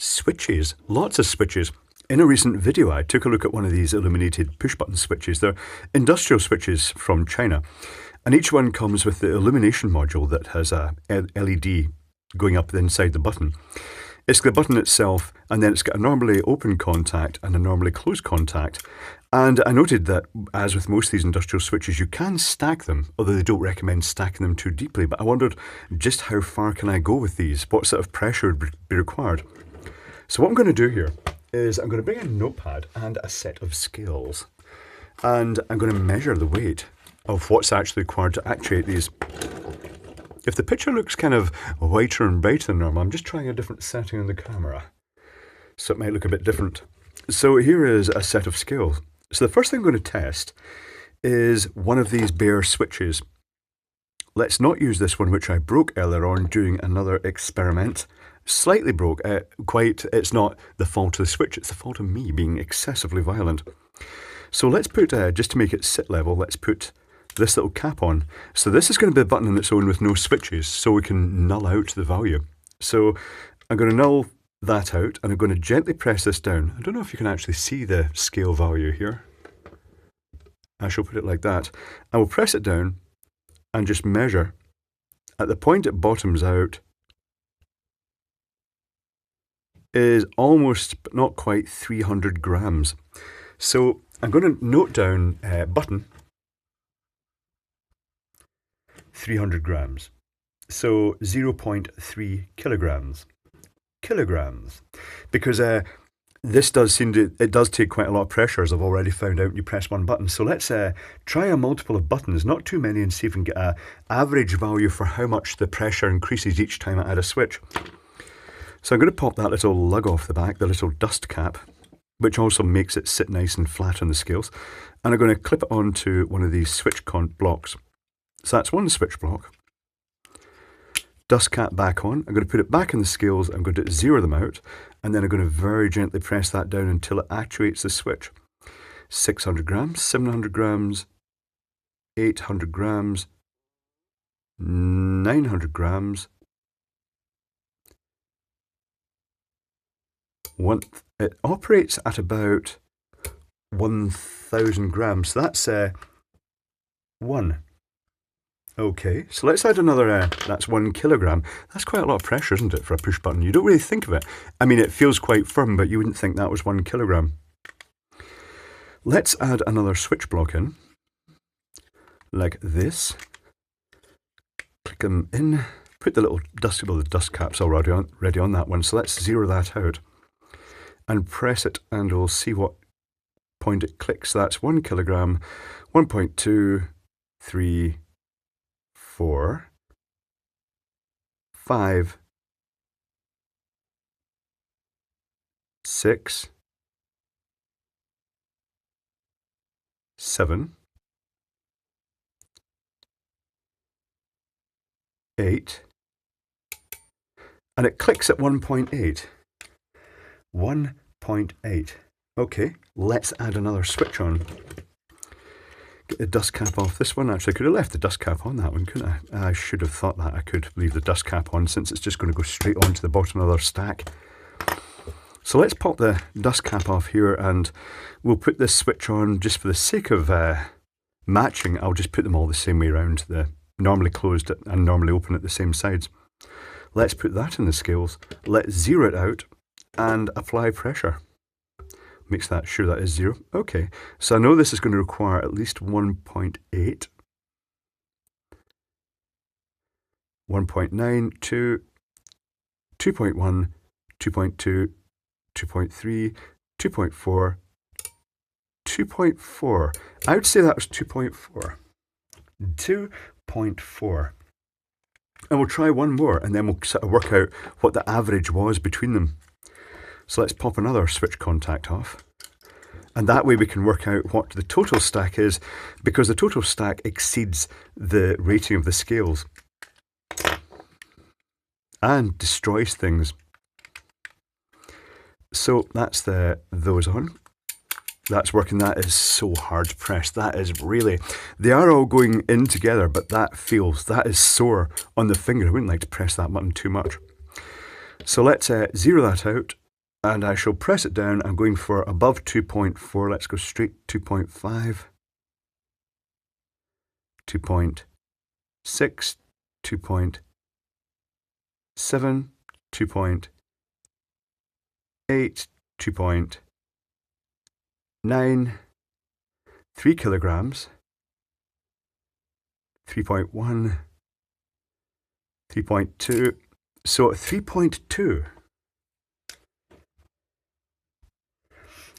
Switches, lots of switches. In a recent video, I took a look at one of these illuminated push-button switches. They're industrial switches from China, and each one comes with the illumination module that has a LED going up inside the button. It's the button itself, and then it's got a normally open contact and a normally closed contact. And I noted that, as with most of these industrial switches, you can stack them, although they don't recommend stacking them too deeply. But I wondered, just how far can I go with these? What sort of pressure would be required? So what I'm going to do here is I'm going to bring a notepad and a set of scales, and I'm going to measure the weight of what's actually required to actuate these. If the picture looks kind of whiter and brighter than normal, I'm just trying a different setting on the camera, so it might look a bit different. So here is a set of scales. So the first thing I'm going to test is one of these bare switches. Let's not use this one, which I broke earlier on doing another experiment. Slightly broke, it's not the fault of the switch, it's the fault of me being excessively violent. So let's put, just to make it sit level, let's put this little cap on. So this is going to be a button on its own with no switches, so we can null out the value. So I'm going to null that out, and I'm going to gently press this down. I don't know if you can actually see the scale value here. I shall put it like that. I will press it down and just measure. At the point it bottoms out is almost, but not quite, 300 grams. So I'm going to note down button, 300 grams. So 0.3 kilograms. Because this does seem to, it does take quite a lot of pressure, as I've already found out when you press one button. So let's try a multiple of buttons, not too many, and see if we can get an average value for how much the pressure increases each time I add a switch. So I'm going to pop that little lug off the back, the little dust cap, which also makes it sit nice and flat on the scales. And I'm going to clip it onto one of these switch blocks. So that's one switch block. Dust cap back on. I'm going to put it back in the scales. I'm going to zero them out, and then I'm going to very gently press that down until it actuates the switch. 600 grams, 700 grams, 800 grams, 900 grams. It operates at about 1,000 grams. So that's 1. Okay, so let's add another, that's 1 kilogram. That's quite a lot of pressure, isn't it, for a push button? You don't really think of it. I mean, it feels quite firm, but you wouldn't think that was 1 kilogram. Let's add another switch block in, like this. Click them in, put the little dust, well, the dust cap's already on that one, so let's zero that out and press it, and we'll see what point it clicks. So that's 1 kilogram, 1.2, 3, 4, 5, 6, 7, 8, and it clicks at 1.8. 1.8. Okay, let's add another switch on. Get the dust cap off this one. Actually, I could have left the dust cap on that one, couldn't I? I should have thought that I could leave the dust cap on, since it's just going to go straight onto the bottom of our stack. So let's pop the dust cap off here, and we'll put this switch on just for the sake of matching. I'll just put them all the same way around, the normally closed and normally open at the same sides. Let's put that in the scales. Let's zero it out and apply pressure. Makes that sure that is 0. Okay, so I know this is going to require at least 1.8, 1.9, 2, 2.1, 2.2, 2.3, 2.4, 2.4. I would say that was 2.4. 2.4. And we'll try one more, and then we'll sort of work out what the average was between them. So let's pop another switch contact off. And that way we can work out what the total stack is, because the total stack exceeds the rating of the scales and destroys things. So that's those on. That's working. That is so hard to press. That is really, they are all going in together, but that is sore on the finger. I wouldn't like to press that button too much. So let's zero that out and I shall press it down. I'm going for above 2.4. Let's go straight 2.5, 2.6, 2.7, 2.8, 2.9, 3 kilograms, 3.1, 3.2, so 3.2.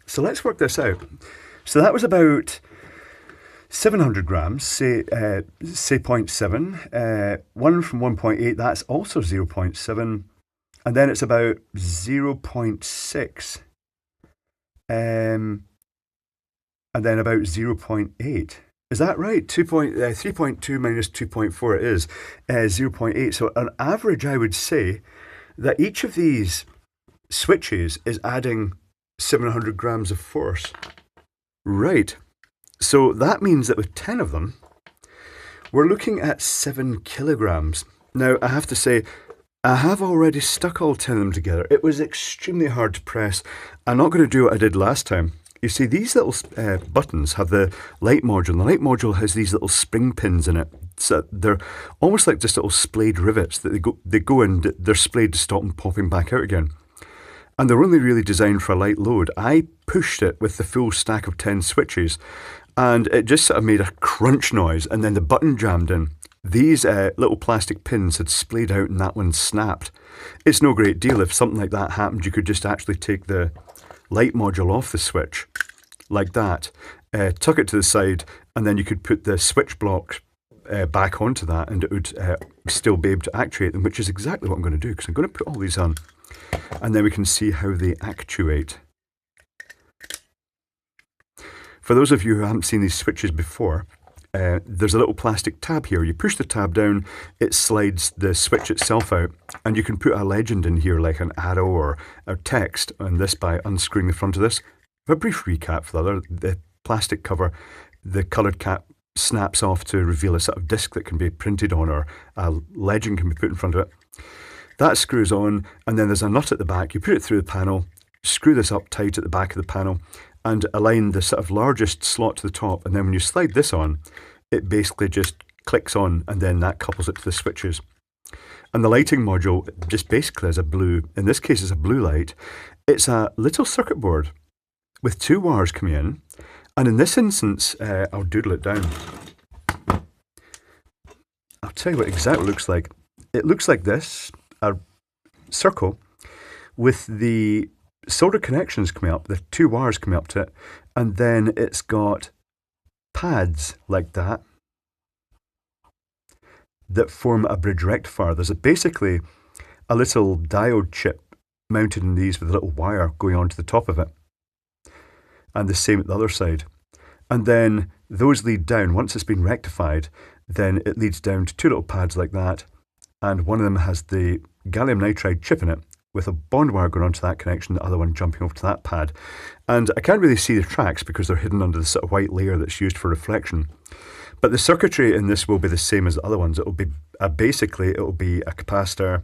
So let's work this out. So that was about 700 grams, say 0.7. 1 from 1.8, that's also 0.7. And then it's about 0.6. And then about 0.8. Is that right? 3.2 minus 2.4 it is 0.8. So on average, I would say that each of these switches is adding 700 grams of force. Right. So that means that with 10 of them, we're looking at 7 kilograms. Now, I have to say, I have already stuck all 10 of them together. It was extremely hard to press. I'm not going to do what I did last time. You see, these little buttons have the light module. The light module has these little spring pins in it. So they're almost like just little splayed rivets that they go in, they're splayed to stop them popping back out again. And they're only really designed for a light load. I pushed it with the full stack of 10 switches, and it just sort of made a crunch noise, and then the button jammed in. These little plastic pins had splayed out and that one snapped. It's no great deal. If something like that happened, you could just actually take the light module off the switch like that, tuck it to the side, and then you could put the switch block back onto that, and it would still be able to actuate them, which is exactly what I'm going to do, because I'm going to put all these on, and then we can see how they actuate. For those of you who haven't seen these switches before, there's a little plastic tab here. You push the tab down, it slides the switch itself out, and you can put a legend in here like an arrow or a text on this by unscrewing the front of this. A brief recap for the plastic cover, the coloured cap snaps off to reveal a sort of disc that can be printed on, or a legend can be put in front of it. That screws on, and then there's a nut at the back. You put it through the panel, screw this up tight at the back of the panel, and align the sort of largest slot to the top, and then when you slide this on, it basically just clicks on, and then that couples it to the switches. And the lighting module just basically is a blue, in this case it's a blue light. It's a little circuit board with 2 wires coming in, and in this instance, I'll doodle it down. I'll tell you what exactly it looks like. It looks like this, a circle with the solder connections coming up, the 2 wires coming up to it, and then it's got pads like that that form a bridge rectifier. There's basically a little diode chip mounted in these with a little wire going onto the top of it, and the same at the other side. And then those lead down. Once it's been rectified, then it leads down to 2 little pads like that, and one of them has the gallium nitride chip in it with a bond wire going onto that connection, the other one jumping over to that pad. And I can't really see the tracks because they're hidden under the sort of white layer that's used for reflection. But the circuitry in this will be the same as the other ones. It will be basically it will be a capacitor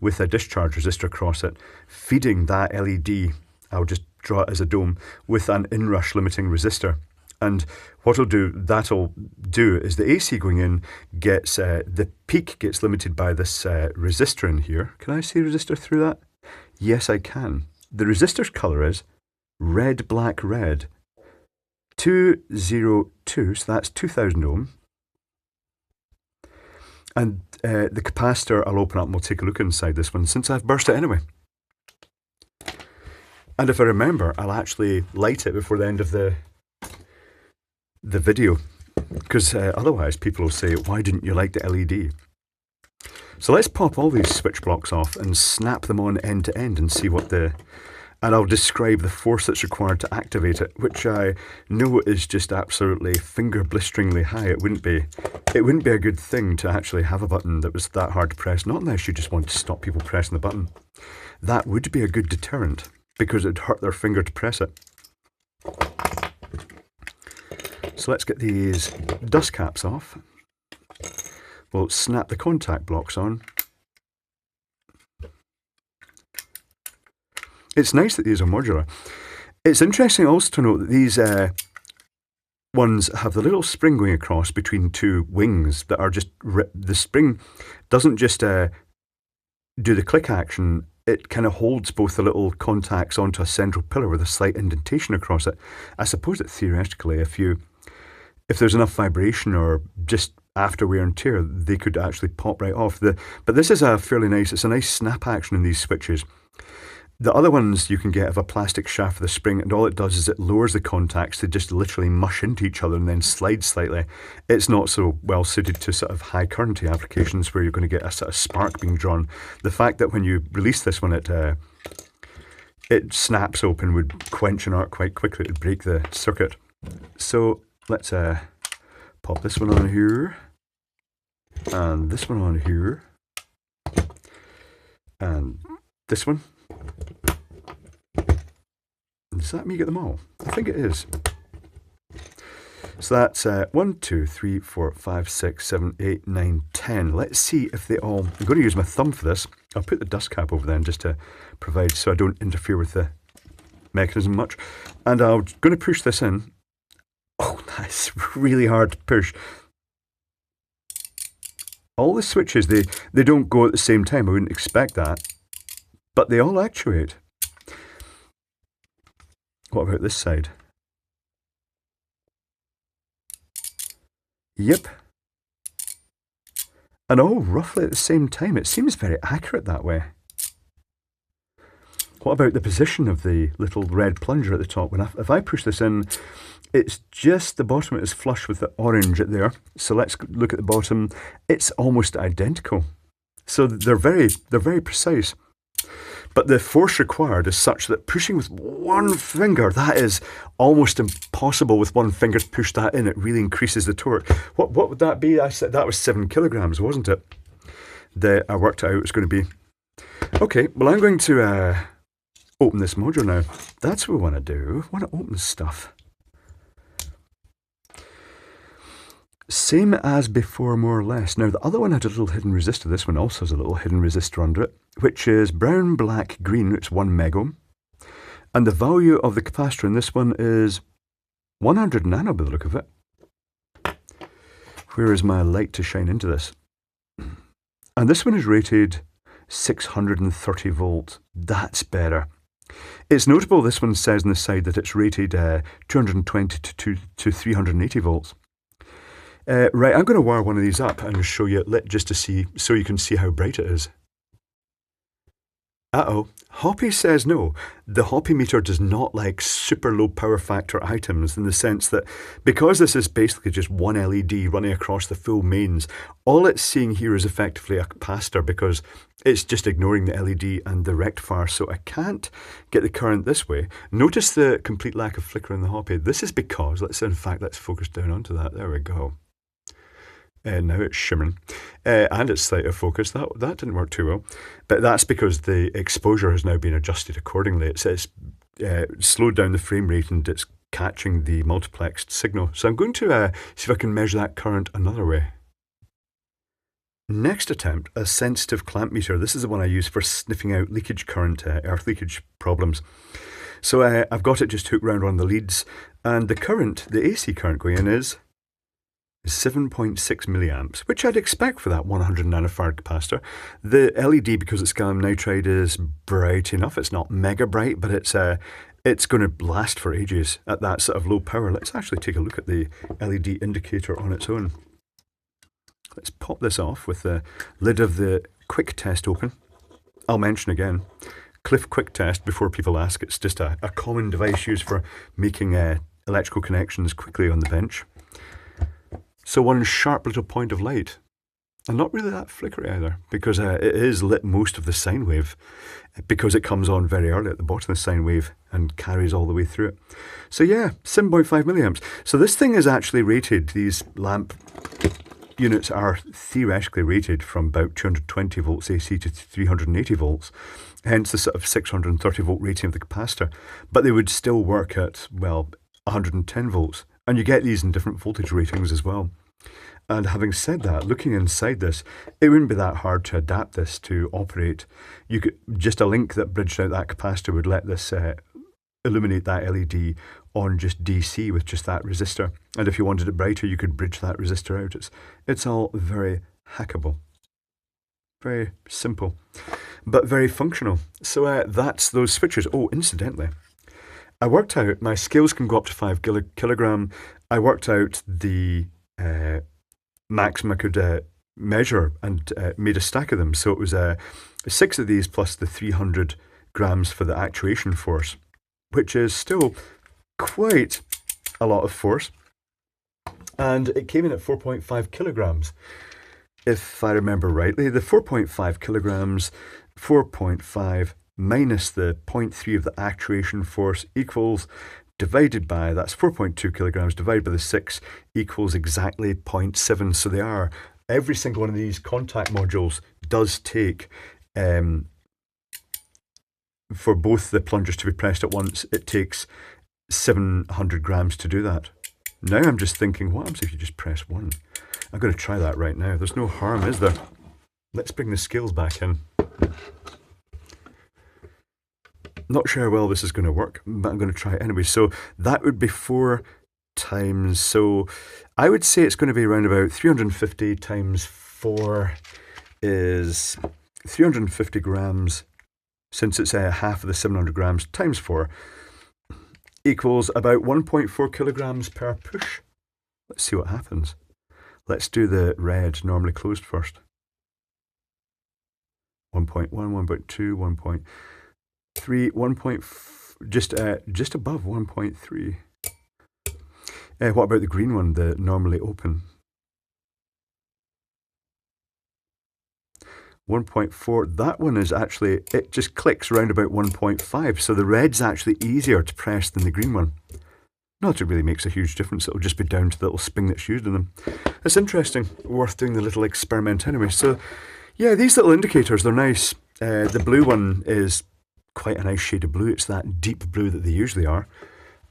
with a discharge resistor across it, feeding that LED. I'll just draw it as a dome with an inrush limiting resistor. And that'll do is the AC going in gets, the peak gets limited by this resistor in here. Can I see resistor through that? Yes, I can. The resistor's colour is red, black, red. 202, so that's 2000 ohm. And the capacitor I'll open up and we'll take a look inside this one since I've burst it anyway. And if I remember, I'll actually light it before the end of the video, because otherwise people will say, why didn't you light the LED? So let's pop all these switch blocks off and snap them on end to end and see what and I'll describe the force that's required to activate it, which I know is just absolutely finger blisteringly high. It wouldn't be a good thing to actually have a button that was that hard to press, not unless you just want to stop people pressing the button. That would be a good deterrent, because it'd hurt their finger to press it. So let's get these dust caps off. We'll snap the contact blocks on. it's nice that these are modular. It's interesting also to note that these ones have the little spring going across between two wings that are just, the spring doesn't just do the click action, it kind of holds both the little contacts onto a central pillar with a slight indentation across it. I suppose that theoretically, if there's enough vibration or just after wear and tear, they could actually pop right off. But this is it's a nice snap action in these switches. The other ones you can get have a plastic shaft with a spring, and all it does is it lowers the contacts to just literally mush into each other and then slide slightly. It's not so well suited to sort of high currenty applications where you're going to get a sort of spark being drawn. The fact that when you release this one, it snaps open would quench an arc quite quickly to break the circuit. So let's pop this one on here, and this one on here, and this one. Does that me get them all? I think it is. So that's 1, 2, 3, 4, 5, 6, 7, 8, 9, 10. Let's see if they all... I'm going to use my thumb for this. I'll put the dust cap over then just to provide so I don't interfere with the mechanism much. And I'm going to push this in. Oh, that's really hard to push. All the switches, they don't go at the same time. I wouldn't expect that. But they all actuate. What about this side? Yep. And all roughly at the same time. It seems very accurate that way. What about the position of the little red plunger at the top? If I push this in, it's just the bottom is flush with the orange at there. So let's look at the bottom. It's almost identical. So they're very precise. But the force required is such that pushing with one finger, that is almost impossible with one finger to push that in. It really increases the torque. What would that be? I said that was 7 kilograms, wasn't it? I worked it out it was going to be. Okay, well, I'm going to open this module now. That's what we want to do. We want to open stuff. Same as before, more or less. Now, the other one had a little hidden resistor. This one also has a little hidden resistor under it, which is brown, black, green. It's 1 megohm. And the value of the capacitor in this one is 100 nano by the look of it. Where is my light to shine into this? And this one is rated 630 volts. That's better. It's notable this one says on the side that it's rated 220 to 380 volts. Right, I'm going to wire one of these up and show you it lit just to see, so you can see how bright it is. Uh-oh, Hoppy says no. The Hoppy meter does not like super low power factor items, in the sense that because this is basically just one LED running across the full mains, all it's seeing here is effectively a capacitor because it's just ignoring the LED and the rectifier, so I can't get the current this way. Notice the complete lack of flicker in the Hoppy. This is because, let's focus down onto that. There we go. Now it's shimmering, and it's slight of focus. That didn't work too well, but that's because the exposure has now been adjusted accordingly. It's slowed down the frame rate and it's catching the multiplexed signal. So I'm going to see if I can measure that current another way. Next attempt, a sensitive clamp meter. This is the one I use for sniffing out leakage current, earth leakage problems. So I've got it just hooked around one of the leads, and the current, the AC current going in is 7.6 milliamps, which I'd expect for that 100 nanofarad capacitor. The LED, because it's gallium nitride, is bright enough. It's not mega bright, but it's going to last for ages at that sort of low power. Let's actually take a look at the LED indicator on its own. Let's pop this off with the lid of the quick test open. I'll mention again, Cliff quick test, before people ask, it's just a common device used for making electrical connections quickly on the bench. So one sharp little point of light, and not really that flickery either, because it is lit most of the sine wave, because it comes on very early at the bottom of the sine wave and carries all the way through it. So yeah, 7.5 milliamps. So this thing is actually rated, these lamp units are theoretically rated from about 220 volts AC to 380 volts, hence the sort of 630 volt rating of the capacitor, but they would still work at, well, 110 volts. And you get these in different voltage ratings as well. And having said that, looking inside this, it wouldn't be that hard to adapt this to operate. You could just a link that bridged out that capacitor would let this illuminate that LED on just DC with just that resistor. And if you wanted it brighter, you could bridge that resistor out. It's all very hackable. Very simple, but very functional. So that's those switches. Oh, incidentally, I worked out my scales can go up to 5 kilogram. I worked out the maximum I could measure and made a stack of them. So it was 6 of these plus the 300 grams for the actuation force, which is still quite a lot of force. And it came in at 4.5 kilograms. If I remember rightly, the 4.5 kilograms, 4.5 minus the 0.3 of the actuation force equals, divided by, that's 4.2 kilograms, divided by the 6 equals exactly 0.7. So they are, every single one of these contact modules does take, for both the plungers to be pressed at once, it takes 700 grams to do that. Now I'm just thinking, what happens if you just press one? I'm going to try that right now. There's no harm, is there? Let's bring the scales back in. Not sure how well this is going to work, but I'm going to try it anyway. So that would be 4 times. So I would say it's going to be around about 350 times 4 is 350 grams. Since it's half of the 700 grams times 4 equals about 1.4 kilograms per push. Let's see what happens. Let's do the red, normally closed first. 1.1, 1.2, 1.3, just above 1.3. What about the green one, the normally open? 1.4, that one is actually, it just clicks around about 1.5, so the red's actually easier to press than the green one. Not that it really makes a huge difference, it'll just be down to the little spring that's used in them. It's interesting, worth doing the little experiment anyway. So yeah, these little indicators, they're nice. The blue one is quite a nice shade of blue, it's that deep blue that they usually are.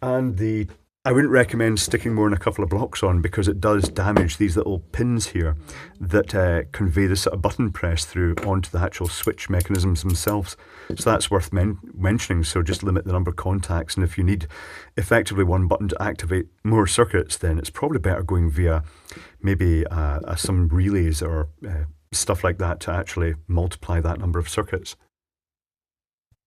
And I wouldn't recommend sticking more than a couple of blocks on because it does damage these little pins here that convey this sort of button press through onto the actual switch mechanisms themselves. So that's worth mentioning, so just limit the number of contacts, and if you need effectively one button to activate more circuits, then it's probably better going via maybe some relays or stuff like that to actually multiply that number of circuits.